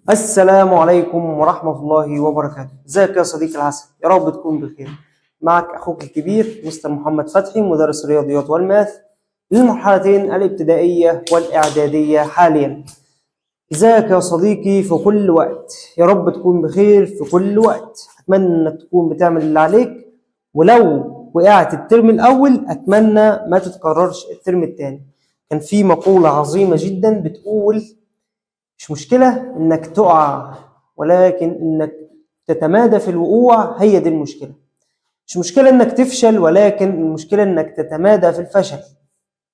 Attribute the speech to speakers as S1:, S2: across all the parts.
S1: السلام عليكم ورحمة الله وبركاته. ازيك يا صديقي العسل؟ يا رب تكون بخير. معك أخوك الكبير مستر محمد فتحي، مدرس الرياضيات والماث للمرحلتين الابتدائية والإعدادية حاليا. ازيك يا صديقي في كل وقت؟ يا رب تكون بخير في كل وقت. أتمنى إنك تكون بتعمل اللي عليك، ولو وقعت الترم الأول أتمنى ما تتكررش الترم الثاني. كان في مقولة عظيمة جدا بتقول: مش مشكلة إنك تقع، ولكن إنك تتمادى في الوقوع هي دي المشكلة. مش مشكلة إنك تفشل، ولكن المشكلة إنك تتمادى في الفشل.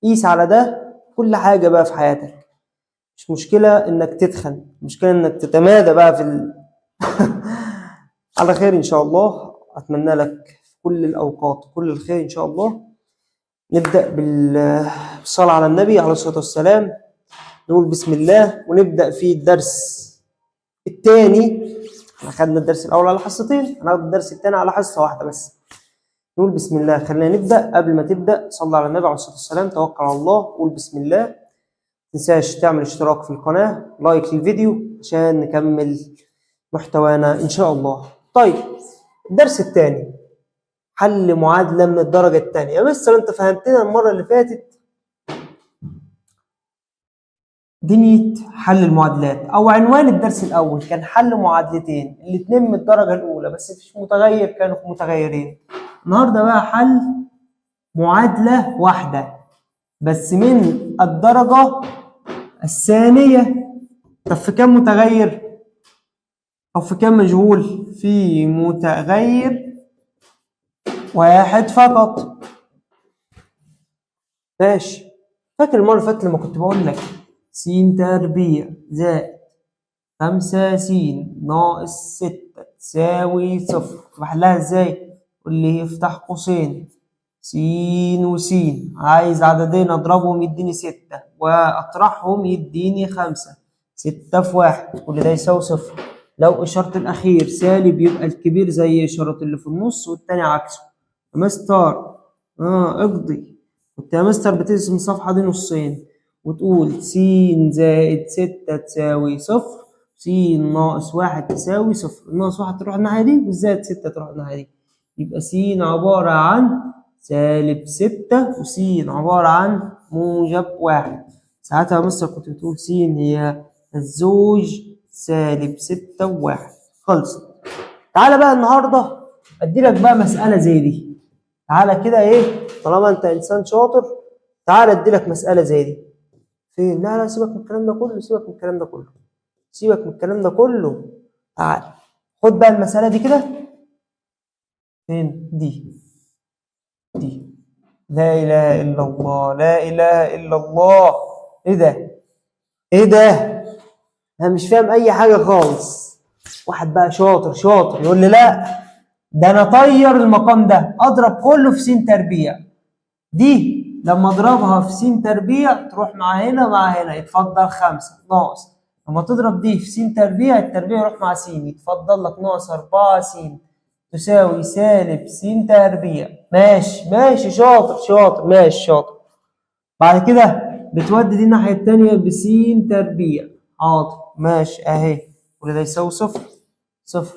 S1: قيس على ده كل حاجة بقى في حياتك. مش مشكلة إنك تتخن، مشكلة إنك تتمادى بقى على خير إن شاء الله. أتمنى لك في كل الأوقات كل الخير إن شاء الله. نبدأ بالصلاة على النبي عليه الصلاة والسلام. نقول بسم الله ونبدأ في الدرس الثاني. احنا خدنا الدرس الاول على حصتين، هناخد الدرس الثاني على حصه واحده بس. نقول بسم الله. خلينا نبدا. قبل ما تبدا صلي على النبي عليه الصلاه والسلام، توكل على الله، قول بسم الله. ما تنساش تعمل اشتراك في القناه، لايك للفيديو عشان نكمل محتوانا ان شاء الله. طيب، الدرس الثاني حل معادله من الدرجه الثانيه. يا مستر انت فهمتنا المره اللي فاتت دنيا حل المعادلات، او عنوان الدرس الاول كان حل معادلتين الاثنين من الدرجه الاولى بس مفيش متغير، كانوا متغيرين. النهارده بقى حل معادله واحده بس من الدرجه الثانيه. طب في كام متغير او في كام مجهول؟ في متغير واحد فقط. ماشي. فاكر المره اللي فاتت لما كنت بقول لك س تربيع زائد 5 س ناقص 6 تساوي صفر، بحلها ازاي؟ قول لي افتح قوسين س وس، عايز عددين اضربهم يديني 6 واطرحهم يديني 5. 6 في 1 كل ده يساوي صفر. لو اشارة الاخير سالب يبقى الكبير زي اشارة اللي في النص والتاني عكسه. يا مستر اقضي. كنت يا مستر بتقسم الصفحة دي نصين وتقول س زائد 6 تساوي صفر، س ناقص 1 تساوي صفر. ناقص 1 تروح الناحية دي والزائد 6 تروح الناحية دي. يبقى س عبارة عن سالب 6 وس عبارة عن موجب 1. ساعتها يا مستر كنت بتقول س هي الزوج سالب 6 و1. خلصت. تعالى بقى النهاردة أديلك بقى مسألة زي دي. تعالى كده طالما أنت إنسان شاطر تعالى أديلك مسألة زي دي. فين؟ لا سيبك من الكلام ده كله، سيبك من الكلام ده كله، سيبك من الكلام ده كله. تعال خد بقى المسألة دي كده. فين دي؟ لا إله إلا الله، لا إله إلا الله. إيه ده؟ إيه ده؟ أنا مش فاهم أي حاجة خالص. واحد بقى شاطر يقول لي لا ده أنا طير المقام ده أضرب كله في س تربيع. دي لما اضربها في س تربيع تروح مع هنا مع هنا يتفضل 5 ناقص. لما تضرب دي في س تربيع التربيع يروح مع س يتفضل لك ناقص 4 س تساوي سالب س تربيع. ماشي شاطر ماشي شاطر. بعد كده بتودي دي الناحية التانية بس تربيع. حاضر ماشي اهي. كل ده يساوي صفر.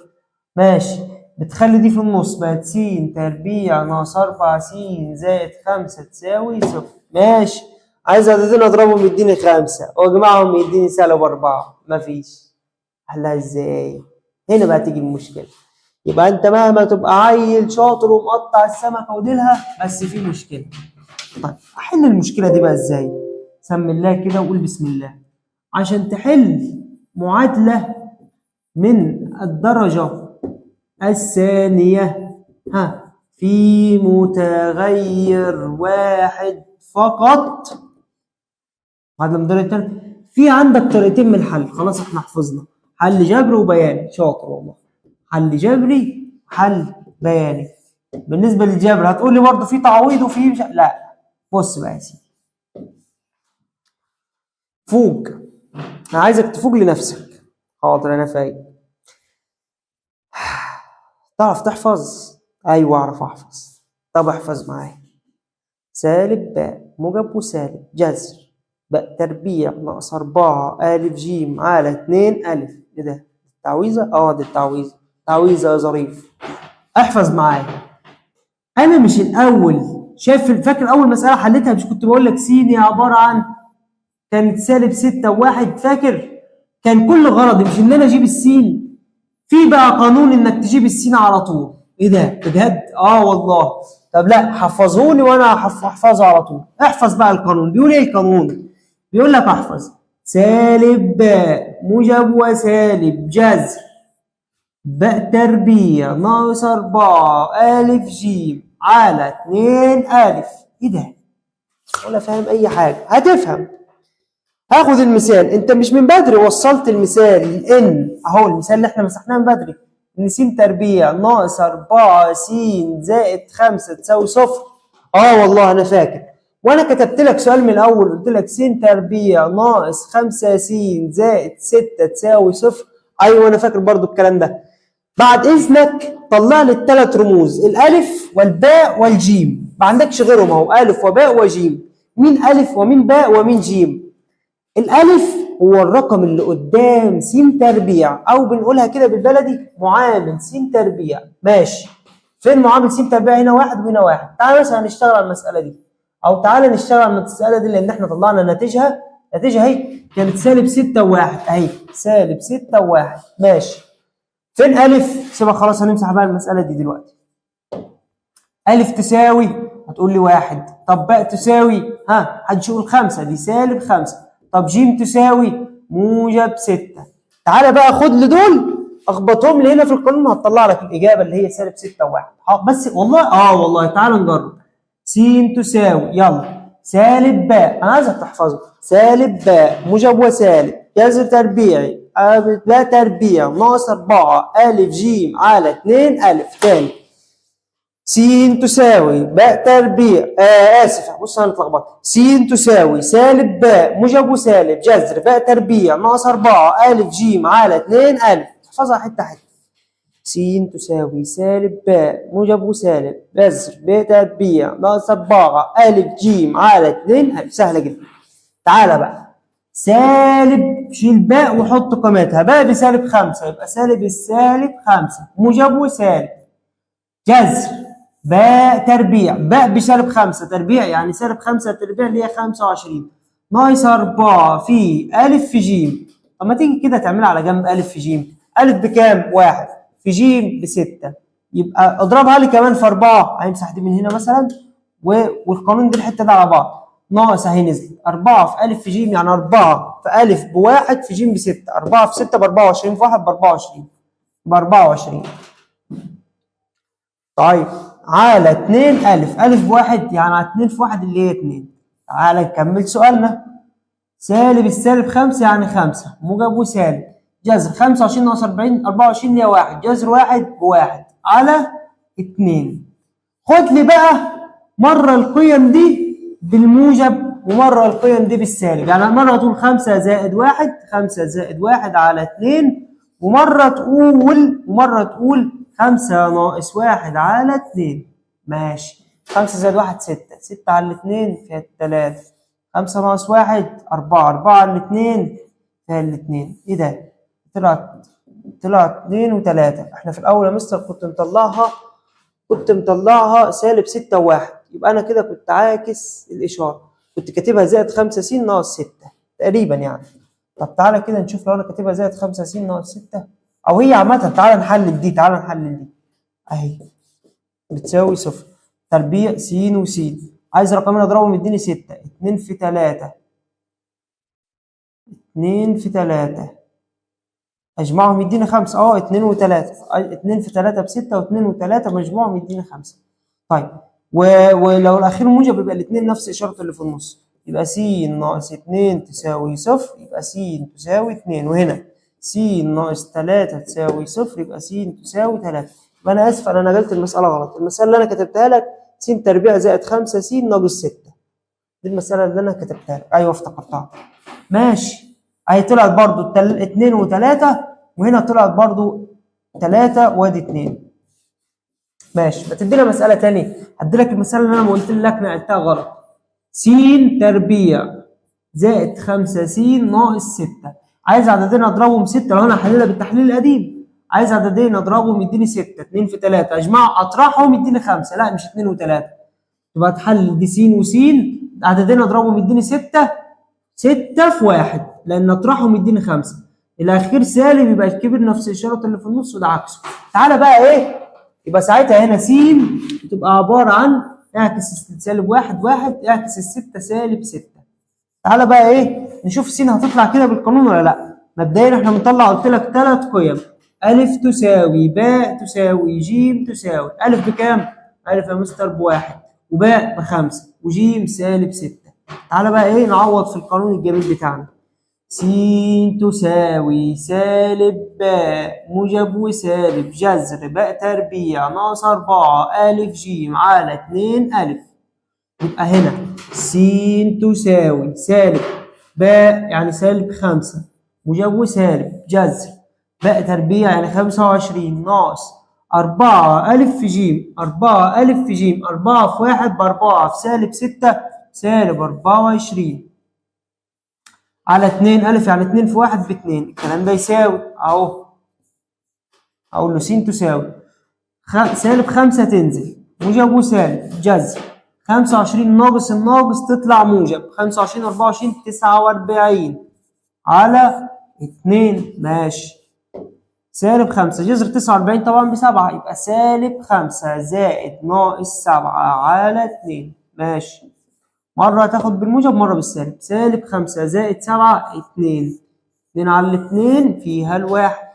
S1: ماشي. بتخلي دي في النص بقت س تربيع ناقص 4 س زائد 5 تساوي صفر. ماشي. عايز عددين اضربهم يديني 5 واجمعهم يديني سالب 4. مفيش. احلها ازاي؟ هنا بقى تيجي المشكلة. يبقى انت مهما تبقى عيل شاطر ومقطع السمكة وديلها بس في مشكلة. طيب احل المشكلة دي بقى ازاي؟ سمي الله كده وقول بسم الله. عشان تحل معادلة من الدرجة الثانية في متغير واحد فقط. معادلة من الدرجة الثانية في عندك طريقتين من الحل. خلاص احنا حفظنا حل جبري وبياني. شاطر والله. حل جبري وحل بياني. بالنسبة للجبر هتقول لي برضه في تعويض وفي لا. بص بقى يا سيدي، فوق. انا عايزك تفوق لنفسك. حاضر انا فايق. تعرف تحفظ؟ ايوه اعرف احفظ. طب احفظ معايا. سالب باء موجب وسالب جذر باء تربيع ناقص 4 ألف جيم على 2 ألف. إيه ده؟ التعويذة؟ دي التعويذة. تعويذة يا ظريف. احفظ معايا. أنا مش الأول شايف، فاكر أول مسألة حليتها مش كنت بقول لك س هي عبارة عن كانت سالب 6 و1؟ فاكر؟ كان كل غرضي مش إن أنا أجيب السين، في بقى قانون إنك تجيب السين على طول. إيه ده؟ بجد؟ والله. طب لا حفظوني وأنا هحفظه على طول. احفظ بقى القانون. بيقول إيه القانون؟ بيقول لك احفظ سالب باء موجب وسالب جذر باء تربيع ناقص 4 ألف جيم على 2 ألف. إيه ده؟ ولا فاهم أي حاجة. هتفهم. هاخد المثال. أنت مش من بدري وصلت المثال لإن أهو المثال اللي إحنا مسحناه من بدري، إن س تربيع ناقص 4 س زائد 5 تساوي صفر. والله أنا فاكر. وأنا كتبت لك سؤال من الأول قلت لك س تربيع ناقص 5 س زائد 6 تساوي صفر. أيوه أنا فاكر برضو الكلام ده. بعد إذنك طلع لي الثلاث رموز، الألف والباء والجيم. ما عندكش غيرهم أهو، ألف وباء وجيم. مين ألف ومين باء ومين جيم؟ الألف هو الرقم اللي قدام س تربيع، أو بنقولها كده بالبلدي معامل س تربيع. ماشي. فين معامل س تربيع؟ هنا واحد وهنا واحد. تعالى مثلا نشتغل على المسألة دي، أو تعالى نشتغل على المسألة دي لأن إحنا طلعنا نتيجها أهي كانت سالب 6 و1 أهي، سالب 6 و1. ماشي. فين ألف؟ سيبها خلاص، هنمسح بقى المسألة دي دلوقتي. ألف تساوي، هتقول لي 1. طب باء تساوي، حدش يقول 5، دي سالب 5. طب جيم تساوي موجب 6. تعالى بقى خد لي دول اخبطهم لي هنا في القانون، هتطلع لك الإجابة اللي هي سالب 6 و1. بس والله والله تعالى نجرب. س تساوي، يلا، سالب باء، أنا عايزك تحفظه، سالب باء موجب وسالب جذر تربيعي باء تربيع ناقص 4 ألف جيم على 2 ألف. تاني، س تساوي باء تربيع بص انا اتلخبطت. س تساوي سالب باء موجب وسالب جذر باء تربيع ناقص 4 ألف جيم على 2 ألف. احفظها حته حته. س تساوي سالب باء موجب وسالب جذر باء تربيع ناقص 4 ألف جيم على 2 ألف. سهله جدا. تعالى بقى، سالب شيل باء وحط قيمتها. باء بسالب 5 يبقى سالب السالب 5 موجب وسالب جذر باء تربيع، باء بسالب 5 تربيع يعني سالب 5 تربيع اللي هي 25 ناقص 4 في ألف في جيم. طب ما تيجي كده تعملها على جنب. ألف في جيم، ألف بكام؟ 1 في جيم ب6، يبقى اضربها لي كمان في 4. هيمسح دي من هنا مثلا والقانون دي الحته دي على بعض. ناقص اهي نزلت 4 في ألف في جيم يعني 4 في ألف ب1 في جيم ب6. 4 في 6 ب 24 في 1 ب 24 ب 24. طيب على 2 ألف، ألف بواحد يعني على 2 في 1 اللي هي 2. تعالى نكمل سؤالنا. سالب السالب 5 يعني 5 موجب وسالب جذر 25 ناقص 40 24 اللي هي 1 جذر 1 بواحد على 2. خد لي بقى مرة القيم دي بالموجب ومرة القيم دي بالسالب. يعني مرة تقول 5 زائد 1 5 زائد 1 على 2، ومرة تقول 5 ناقص 1 على 2. ماشي. 5 زائد 1 6 6 على 2 فيها 3. 5 ناقص 1 4 4 على 2 فيها 2. ايه ده؟ طلعت 2 و3. احنا في الاول يا مستر كنت مطلعها سالب 6 و1، يبقى انا كده كنت عاكس الاشاره، كنت كاتبها زائد 5 س ناقص 6 تقريبا يعني. طب تعالى كده نشوف لو انا كاتبها زائد 5 س ناقص 6 او هي عامه. تعالى نحلل دي اهي بتساوي صفر تربيع س وس. عايز رقمين اضربهم يديني 6. 2 في 3 2 في 3 اجمعهم يديني 5. 2 و3 2 في 3 ب 6 و2 و3 مجموعهم يديني 5. طيب ولو الاخير موجب يبقى الاثنين نفس اشاره اللي في النص، يبقى س ناقص 2 تساوي صفر، يبقى س تساوي 2. وهنا س ناقص 3 تساوي صفر، يبقى س تساوي 3. يبقى انا اسف، انا نقلت المساله غلط. المساله اللي انا كتبتها لك س تربيع زائد 5 س ناقص 6، دي المساله اللي انا كتبتها لك. ايوه افتكرتها. ماشي. اهي طلعت برضو 2 و3، وهنا طلعت برضو 3 وادي 2. ماشي. ما تدينا مساله ثانيه. هدي لك المساله اللي انا قلت لك نقلتها غلط. س تربيع زائد 5 س ناقص 6. عايز عددين اضربهم 6 لو انا هحللها بالتحليل القديم. عايز عددين اضربهم يديني 6. 2 في 3 اجمع اطرحهم يديني 5. لا مش 2 و3. يبقى تحلل دي س وس، عددين اضربهم يديني 6. 6 في 1 لان اطرحهم يديني 5. الاخير سالب يبقى الكبير نفس الاشاره اللي في النص وده عكسه. تعالى بقى ايه؟ يبقى ساعتها هنا س تبقى عباره عن اعكس سالب 1 1 اعكس ال6 سالب 6. تعالى بقى ايه؟ نشوف س هتطلع كده بالقانون ولا لا. مبدئيا احنا بنطلع قلت لك 3 قيم. ا تساوي باء تساوي ج تساوي ا بكام؟ ا يا مستر ب1 وباء ب5 وج سالب 6. تعالى بقى ايه نعوض في القانون الجميل بتاعنا. س تساوي سالب باء موجب وسالب جذر باء تربيع ناقص 4 ا ج على 2 ا. يبقى هنا س تساوي سالب باء يعني سالب 5 موجب وسالب جذر باء تربيع يعني 25 ناقص 4 ا في ج 4 ا في ج 4 في 1 ب4 في سالب 6 سالب 24 على 2 ا يعني 2 في 1 ب2. الكلام ده يساوي اهو. اقول له س تساوي سالب 5 تنزل موجب وسالب جذر 25 ناقص الناقص تطلع موجب 25 24 49 على 2 ماشي. سالب 5 جذر 49 طبعا ب7 يبقى سالب 5 زائد ناقص 7 على 2 ماشي. مرة هتاخد بالموجب مرة بالسالب. سالب 5 زائد 7 2. 2 على 2 فيها الواحد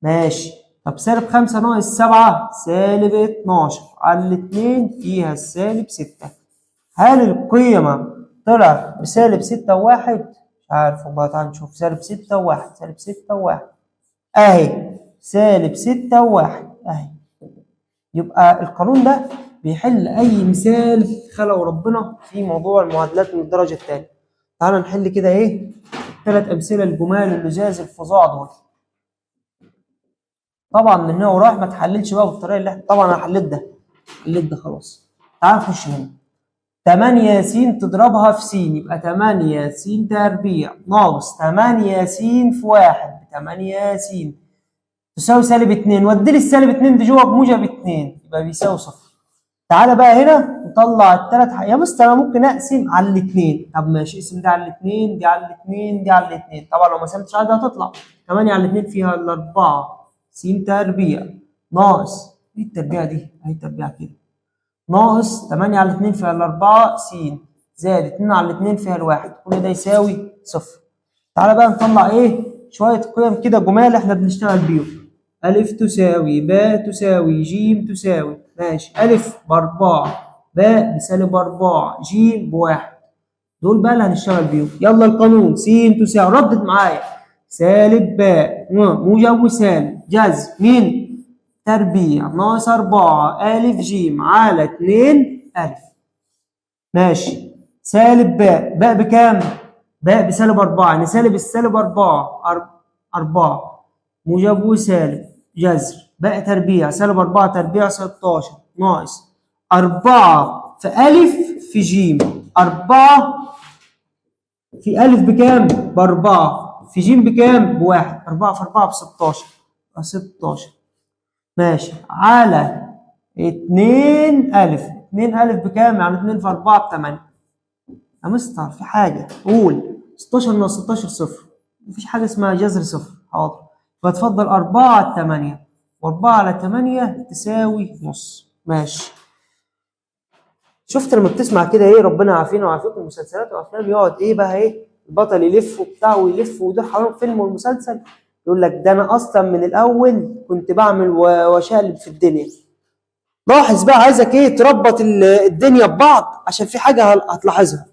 S1: ماشي. طب سالب 5 ناقص 7 سالب 12 على 2 فيها السالب 6. هل القيمة طلعت بسالب 6 و1؟ مش عارف والله. تعال نشوف. سالب 6 و1 سالب 6 و1 اهي سالب 6 و1 اهي. يبقى القانون ده بيحل اي مثال خلقه ربنا في موضوع المعادلات من الدرجه الثانيه. تعال نحل كده ايه 3 امثله الجمال اللزاز الفظاع دول. طبعا من هنا ورايح ما تحللش بقى بالطريقه اللي احنا طبعا انا حليت ده خلاص. تعال نخش هنا. 8 س تضربها في س يبقى 8 س تربيع ناقص 8 س في 1 ب 8 س تساوي سالب 2. ودي لي السالب 2 دي جوه بموجب 2 يبقى بيساوي صفر. تعالى بقى هنا نطلع الثلاث يا مستر انا ممكن اقسم على الاثنين. طب ماشي اقسم دي على الاثنين دي على الاثنين دي على الاثنين. طبعا لو ما قسمتش على دي هتطلع 8 على الاثنين فيها الاربعه س تربيع ناقص ايه التربيع دي؟ اهي التربيع كده ناقص 8 على 2 فيها الاربعه س زائد 2 على 2 فيها الواحد. كل ده يساوي صفر. تعالى بقى نطلع ايه شويه قيم كده جمال احنا بنشتغل بيهم. ا تساوي باء تساوي ج تساوي ماشي. ا ب4 باء بسالب 4 ج ب1. دول بقى اللي هنشتغل بيهم. يلا القانون س تساوي ردد معايا سالب باء موجب وسالب جذر مين؟ تربيع ناقص 4 ا ج على 2 ا ماشي. سالب باء باء بكام؟ باء بسالب 4 يعني سالب السالب 4 موجب وسالب جذر باء تربيع سالب 4 تربيع 16 ناقص 4 في ا في ج 4 في ا بكام؟ ب4 في ج بكام؟ ب1. 4 في 4 ب 16 16 ماشي على 2 ا. 2 ا بكام؟ يعني 2 في 4 ب 8. يا مستر في حاجه قول 16 ناقص 16 صفر. مفيش حاجه اسمها جذر صفر. حاضر. فتفضل 4 على 8 و4 على 8 تساوي نص ماشي. شفت لما بتسمع كده ايه ربنا يعافينا ويعافيكم مسلسلات وافلام يقعد ايه بقى ايه البطل يلف وبتاع ويلف ويدور حوالين فيلم والمسلسل يقول لك ده انا اصلا من الاول كنت بعمل وشقلب في الدنيا. لاحظ بقى عايزك ايه تربط الدنيا ببعض عشان في حاجه هتلاحظها.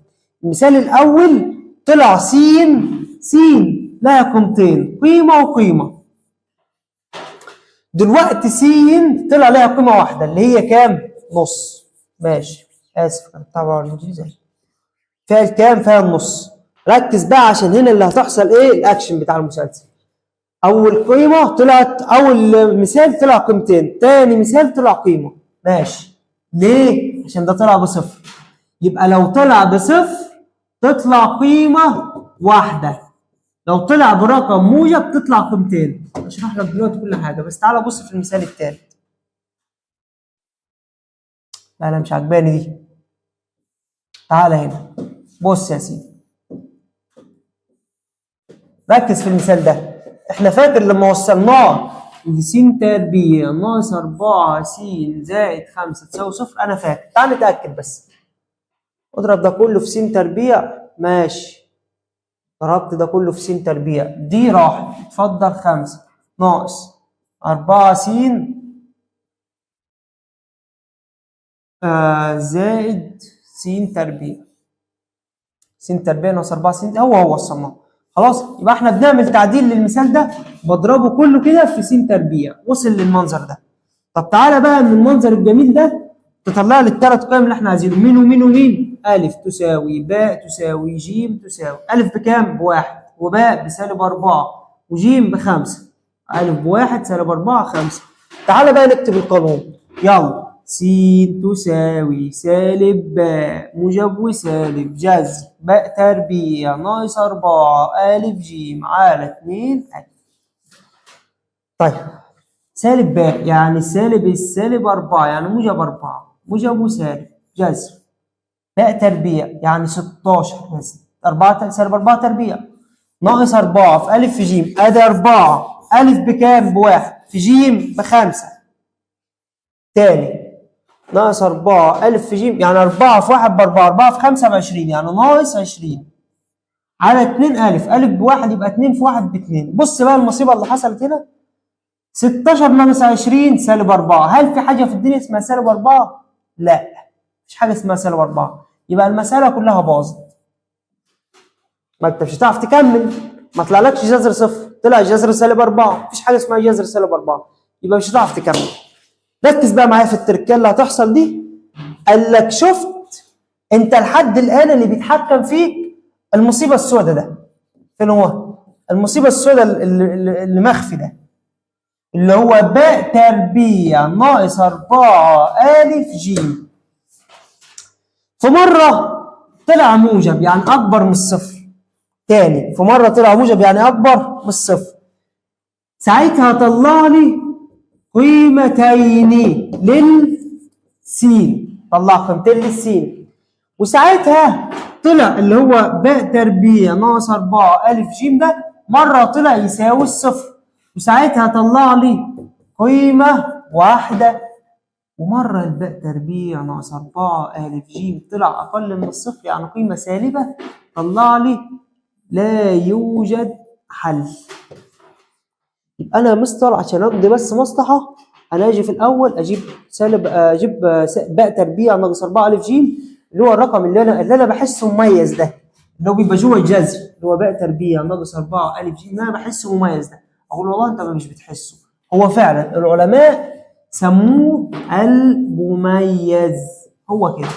S1: المثال الاول طلع س لها قيمتين قيمه وقيمه. دلوقتي س طلع لها قيمه واحده اللي هي كام؟ نص ماشي. اسف طبعا الانجليزي فيها الكام؟ فيها النص. ركز بقى عشان هنا اللي هتحصل ايه الاكشن بتاع المسلسل. اول قيمه طلعت اول مثال طلع قيمتين. تاني مثال طلع قيمه ماشي. ليه؟ عشان ده طلع بصفر. يبقى لو طلع بصفر تطلع قيمة واحدة، لو طلع برقم موجب تطلع قيمتين. اشرح لك دلوقتي كل حاجة، بس تعالى بص في المثال التالت. لا انا مش عجباني دي. تعالى هنا بص يا سيدي، ركز في المثال ده. احنا فاكر لما وصلناه س تربيع ناقص 4 س زائد 5 تساوي صفر؟ انا فاكر. تعال نتأكد بس. اضرب ده كله في س تربيع، ماشي. ضربت ده كله في س تربيع، دي راحت، اتفضل 5 ناقص 4 س زائد س تربيع. س تربيع ناقص 4 س هو وصلناه. خلاص، يبقى احنا بنعمل تعديل للمثال ده، بضربه كله كده في س تربيع، وصل للمنظر ده. طب تعالى بقى من المنظر الجميل ده تطلع لي الثلاث قيم اللي احنا عايزينهم. مين ومين ومين؟ ألف تساوي باء تساوي ج تساوي ألف بكام؟ بواحد، وباء بسالب 4، وج بخمسة. ألف بواحد سالب 4 5. تعالى بقى نكتب القانون. يلا، س تساوي سالب باء موجب وسالب جذر باء تربيع ناقص 4 ألف ج على 2 ألف. طيب، سالب باء يعني سالب السالب 4 يعني موجب 4 موجب وسالب جذر باء تربيع يعني 16 4 سالب 4 تربيع ناقص 4 في ألف في ج. ادي 4 ألف بكام؟ بواحد، في ج بخمسة. تاني ناقص 4 ألف في ج يعني 4 في 1 ب 4، 4 في 5 ب 20 يعني ناقص 20 على 2 ألف. ألف بواحد يبقى 2 في 1 ب 2. بص بقى المصيبة اللي حصلت هنا، 16 ناقص 20 سالب 4. هل في حاجة في الدنيا اسمها سالب 4؟ لا، مفيش حاجة اسمها سالب 4. يبقى المسألة كلها باظت. ما انت مش هتعرف تكمل، ما طلعلكش جذر صفر، طلع جذر سالب 4. مفيش حاجة اسمها جذر سالب 4، يبقى مش هتعرف تكمل. ركز بقى معايا في التركية اللي هتحصل دي. قال لك شفت انت لحد الآن اللي بيتحكم فيك المصيبة السوداء ده فين هو؟ المصيبة السوداء اللي مخفي ده، اللي هو باء تربيع ناقص 4 ألف ج. في مرة طلع موجب يعني أكبر من الصفر، تاني في مرة طلع موجب يعني أكبر من الصفر. ساعتها طلع لي قيمتين للسين، طلع قيمتين للسين. وساعتها طلع اللي هو باء تربيع ناقص 4 ألف ج ده مرة طلع يساوي الصفر، وساعتها طلع لي قيمة واحدة. ومرة الباء تربيع ناقص 4 ألف ج طلع أقل من الصفر يعني قيمة سالبة، طلع لي لا يوجد حل. يبقى أنا مستر عشان أقضي بس مصلحة، أنا أجي في الأول أجيب باء تربيع ناقص 4 ألف ج اللي هو الرقم اللي أنا بحسه مميز ده، اللي هو بيبقى جوه الجذر، اللي هو باء تربيع ناقص 4 ألف ج اللي أنا بحسه مميز ده. أقول والله أنت مش بتحسه، هو فعلا العلماء سموه المميز. هو كده،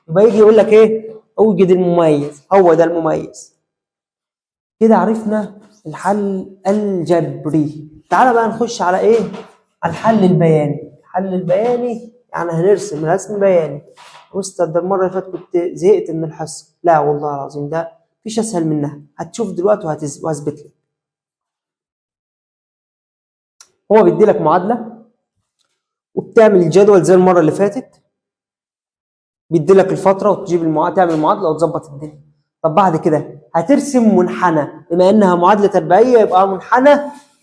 S1: يبقى يجي يقول لك ايه؟ اوجد المميز، هو ده المميز. كده عرفنا الحل الجبري. تعالى بقى نخش على ايه؟ على الحل البياني. الحل البياني يعني هنرسم رسم بياني. مستر ده المره اللي فاتت كنت زهقت من الحصه. لا والله العظيم ده مفيش اسهل منها، هتشوف دلوقتي وهثبت لك. هو بيدي لك معادله وبتعمل الجدول زي المره اللي فاتت، بيدي لك الفتره وتجيب تعمل معادله وتظبط الدنيا. طب بعد كده هترسم منحنى، بما انها معادله تربيعيه يبقى منحنى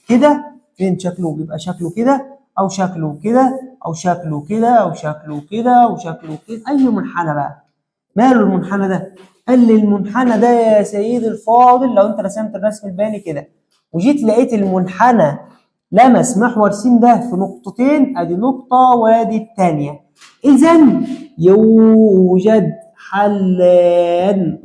S1: كده. فين شكله؟ بيبقى شكله كده او شكله كده او شكله كده او شكله كده او شكله كده، اي منحنى بقى. ماله المنحنى ده؟ قال لي المنحنى ده يا سيدي الفاضل لو انت رسمت الرسم البياني كده وجيت لقيت المنحنى لمس محور س ده في نقطتين، ادي نقطه وادي الثانيه، اذا يوجد حلان.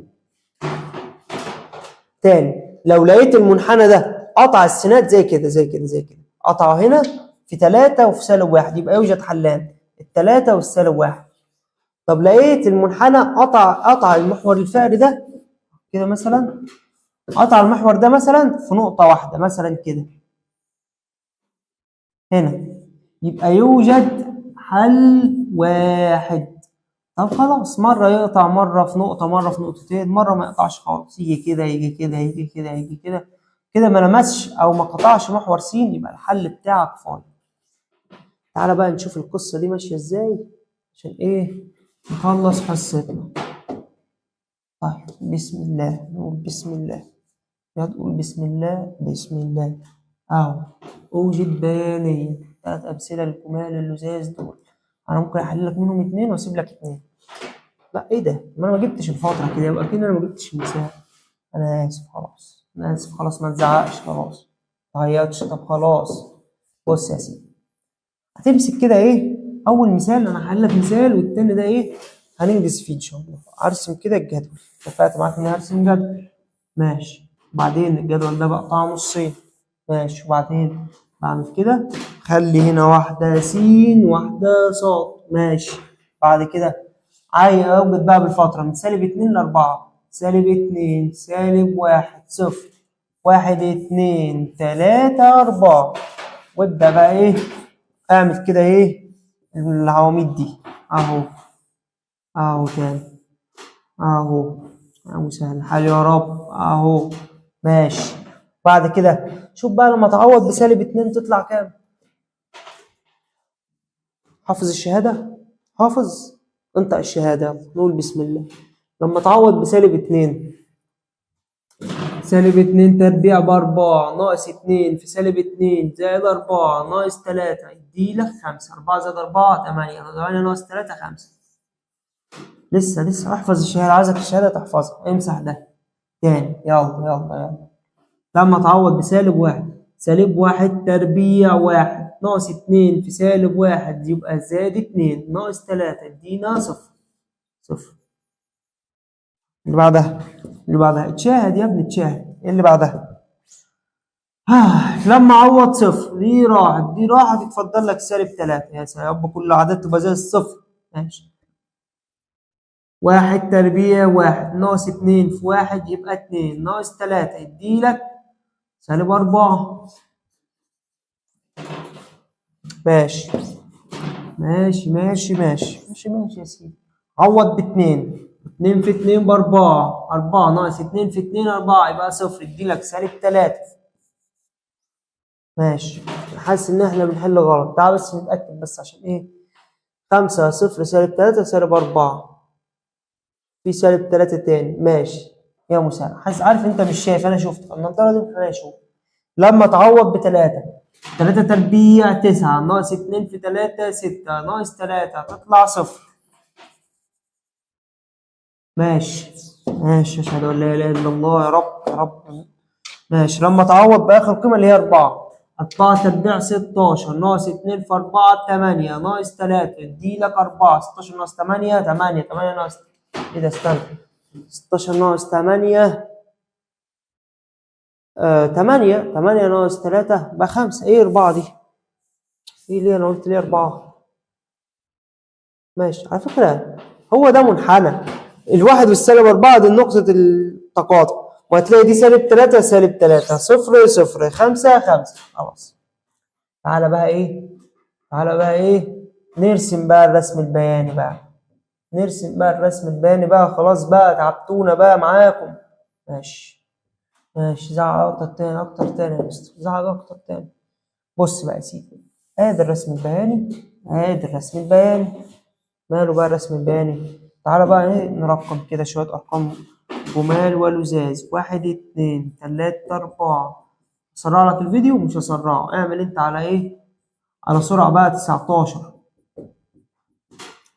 S1: تاني، لو لقيت المنحنى ده قطع السينات زي كده زي كده زي كده، قطعه هنا في 3 وفي -1، يبقى يوجد حلان، ال3 والسالب 1. طب لقيت المنحنى قطع المحور الفقري ده كده مثلا، قطع المحور ده مثلا في نقطة واحدة مثلا كده هنا، يبقى يوجد حل واحد. طب خلاص، مرة يقطع، مرة في نقطة، مرة في نقطتين، مرة ما يقطعش خالص، يجي كده يجي كده يجي كده يجي كده كده، ما لمسش أو ما قطعش محور س، يبقى الحل بتاعك فاضي. تعالى بقى نشوف القصة دي ماشية ازاي عشان ايه نخلص حصتنا. طيب بسم الله، نقول بسم الله، تقول بسم الله بسم الله. اهو اوجد بيانيا، 3 أمثلة للكمال اللزاز دول. انا ممكن احل لك منهم 2 واسيب لك 2. لا ايه ده؟ ما انا ما جبتش الفترة كده، يبقى كده انا ما جبتش المثال. انا اسف خلاص، انا اسف خلاص، ما تزعقش خلاص، ما تعيطش. طب خلاص، بص يا سيدي، هتمسك كده ايه اول مثال، انا هحل لك مثال والتاني ده ايه هننجز فيه ان شاء الله. ارسم كده الجدول، اتفقت معاك اني هرسم جدول، ماشي. وبعدين الجدول ده بقطعه نصين، ماشي. وبعدين بعمل كده، خلي هنا واحدة س واحدة ص، ماشي. بعد كده عايز اوجد بقى بالفترة من -2 ل4، -2 -1 0 1 2 3 4، وابدأ بقى ايه اعمل كده ايه العواميد دي، اهو اهو تاني، اهو اهو سهل الحال يا رب، اهو ماشي. بعد كده شوف بقى لما تعوض ب-2 تطلع كام. حافظ الشهادة؟ حافظ؟ انطق الشهادة، نقول بسم الله. لما تعوض ب-2، -2 تربيع ب4 ناقص 2 في -2 زائد 4 ناقص 3 يديلك 5. 4 زائد 4 8، 8 ناقص 3 5. لسه احفظ الشهادة، عايزك الشهادة تحفظها. امسح ده تاني، يلا يلا يلا. لما تعوض ب-1، -1 تربيع 1 ناقص 2 في -1 يبقى زائد 2 ناقص 3 يدينا 0 0. اللي بعدها، اللي بعدها اتشاهد يا ابني، اتشاهد. ايه اللي بعدها؟ لما اعوض 0 دي راحت دي راحت، يتفضل لك -3. يا سلام، كل عدد تبقى زي الصفر، ماشي. 1 تربيع 1 ناقص 2 في 1 يبقى 2 ناقص 3 يديلك -4. ماشي ماشي ماشي ماشي ماشي ماشي يا سيدي. عوض ب2، 2 في 2 ب4، 4 ناقص 2 في 2 4 يبقى 0 يديلك -3. ماشي. حاسس ان احنا بنحل غلط، تعال بس نتأكد بس عشان ايه. 5 0 -3 -4 في -3 تاني، ماشي يا مساعد. حاسس عارف انت مش شايف، انا شفت المنطقة دي انا اشوف. لما تعوض ب3، 3 تربيع 9 ناقص 2 في 3 6 ناقص 3 تطلع 0. ماشي ماشي، اشهد ان لا اله الا الله، يا رب يا رب. ماشي. لما تعوض باخر قيمة اللي هي 4، 4 تربيع 16 ناقص 2 في 4 8 ناقص 3 يديلك 4. 16 ناقص 8 8 8 ناقص، ايه ده استنى، 16 ناقص 8 8 8 ناقص 3 بقى 5. ايه 4 دي؟ ايه ليه انا قلت ليه 4؟ ماشي. على فكرة هو ده منحنى الواحد والسالب 4 دي نقطة التقاطع، وهتلاقي دي -3 -3 0 0 5 5. خلاص. تعالى بقى ايه، تعالى بقى ايه نرسم بقى الرسم البياني بقى، نرسم بقى الرسم البياني بقى. خلاص بقى تعبتونا بقى معاكم. ماشي ماشي. زعق اكتر تاني، اكتر تاني يا مستر، زعق اكتر تاني. بص بقى يا سيدي، ادي الرسم البياني، ادي الرسم البياني. ماله بقى الرسم البياني؟ تعالى بقى ايه نرقم كده شوية ارقام جمال ولزاز. 1 2 3 4. اسرع لك الفيديو؟ مش هسرعه، اعمل انت على ايه، على سرعة بقى 19.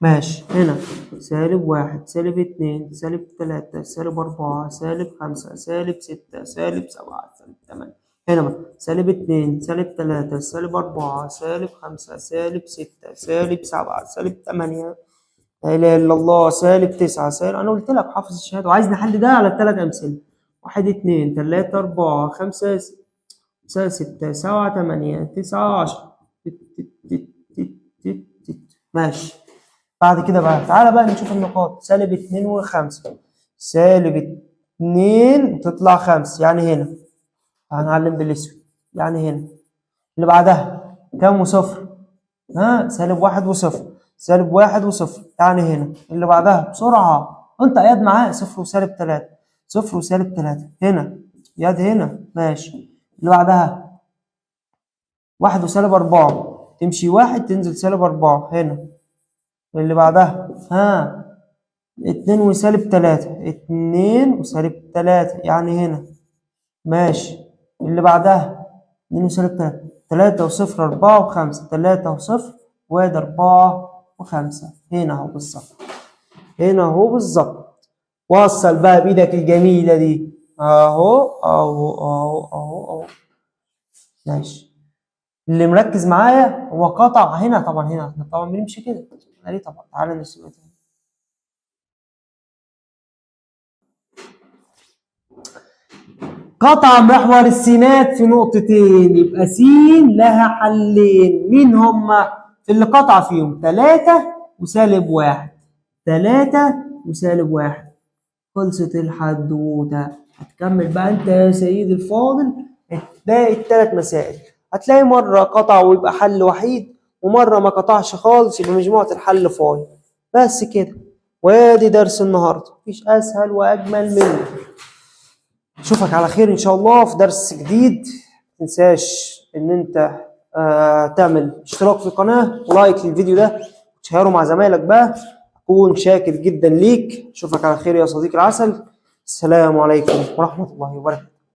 S1: ماشي. هنا -1 -2 -3 -4 -5 -6 -7 -8. هنا بقى -2 -3 -4 -5 -6 -7 -8. لا اله الا الله. -9 انا قلت لك حافظ الشهاده، وعايز نحل ده على الثلاث امثله. 1 2 3 4 5 6 7 8 9 10. ماشي. بعد كده بقى تعالى بقى نشوف النقاط. -2 و5، -2 تطلع 5 يعني هنا، هنعلم بالاسود يعني هنا. اللي بعدها كام وصفر؟ -1 وصفر. سالب 1 وصفر، يعني هنا اللي بعدها بسرعة انت قاعد معاه، صفر وسالب 3، صفر وسالب 3 هنا ياد هنا ماشي. اللي بعدها 1 وسالب 4، تمشي 1 تنزل سالب 4 هنا. اللي بعدها 2 وسالب 3، 2 وسالب 3 يعني هنا ماشي. اللي بعدها 2 وسالب 3، 3 وصفر 4 و5، 3 وصفر وادي 4 و5 هنا اهو بالظبط، هنا اهو بالظبط. وصل بقى بايدك الجميله دي اهو اهو اهو اهو اهو ماشي. اللي مركز معايا هو قطع هنا طبعا، هنا احنا طبعا بنمشي كده ليه طبعا. تعالى نرسم تاني. قطع محور السينات في نقطتين، يبقى س لها حلين. مين هما في اللي قطع فيهم؟ 3 وسالب 1، 3 وسالب 1. خلصت الحدوته. هتكمل بقى انت يا سيدي الفاضل باقي الثلاث مسائل. هتلاقي مره قطع ويبقى حل وحيد، ومره ما قطعش خالص يبقى مجموعه الحل فاضي. بس كده. وادي درس النهارده، مفيش اسهل واجمل منه. اشوفك على خير ان شاء الله في درس جديد. متنساش ان انت تعمل اشتراك في القناه ولايك للفيديو ده، وتشيره مع زمايلك بقى. اكون شاكر جدا ليك. اشوفك على خير يا صديقي العسل. السلام عليكم ورحمه الله وبركاته.